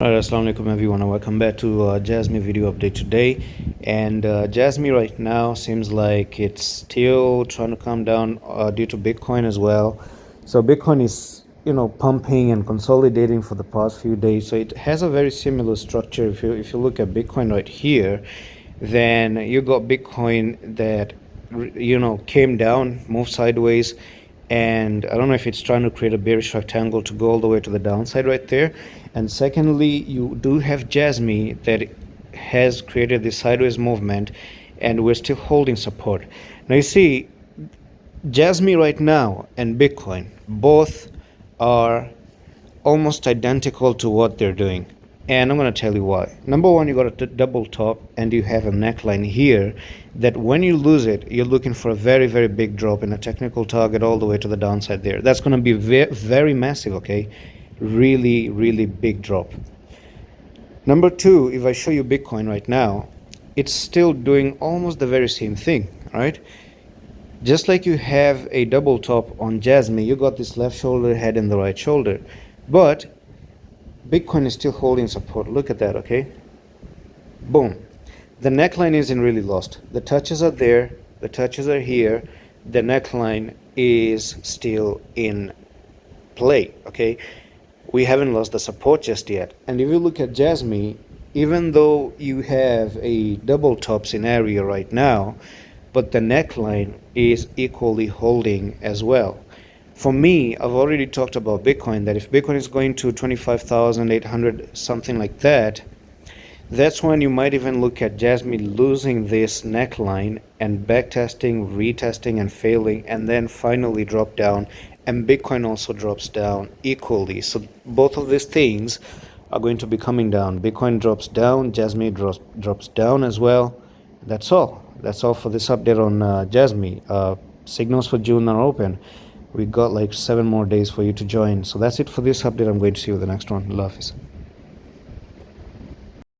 Alright, assalamu alaikum everyone, and welcome back to Jasmy video update today. And Jasmy right now seems like it's still trying to come down due to Bitcoin as well. So Bitcoin is pumping and consolidating for the past few days. So it has a very similar structure. If you look at Bitcoin right here, then you got Bitcoin that came down, moved sideways, and I don't know if it's trying to create a bearish rectangle to go all the way to the downside right there. And secondly, you do have Jasmy that has created this sideways movement, and we're still holding support. Now you see, Jasmy right now and Bitcoin both are almost identical to what they're doing, and I'm going to tell you why. Number one, you got a double top and you have a neckline here that when you lose it, you're looking for a very, very big drop in a technical target all the way to the downside there. That's going to be very massive, okay? Really, really big drop. Number two, if I show you Bitcoin right now, it's still doing almost the very same thing, right? Just like you have a double top on Jasmy, you got this left shoulder head and the right shoulder. But Bitcoin is still holding support. Look at that, okay? Boom. The neckline isn't really lost. The touches are there. The touches are here. The neckline is still in play, okay? We haven't lost the support just yet. And if you look at Jasmy, even though you have a double top scenario right now, but the neckline is equally holding as well. For me, I've already talked about Bitcoin, that if Bitcoin is going to 25,800, something like that, that's when you might even look at Jasmy losing this neckline and backtesting, retesting and failing, and then finally drop down, and Bitcoin also drops down equally. So both of these things are going to be coming down. Bitcoin drops down, Jasmy drops down as well. That's all. That's all for this update on Jasmy. Signals for June are open. We got like 7 more days for you to join. So that's it for this update. I'm going to see you in the next one. Allah Hafiz.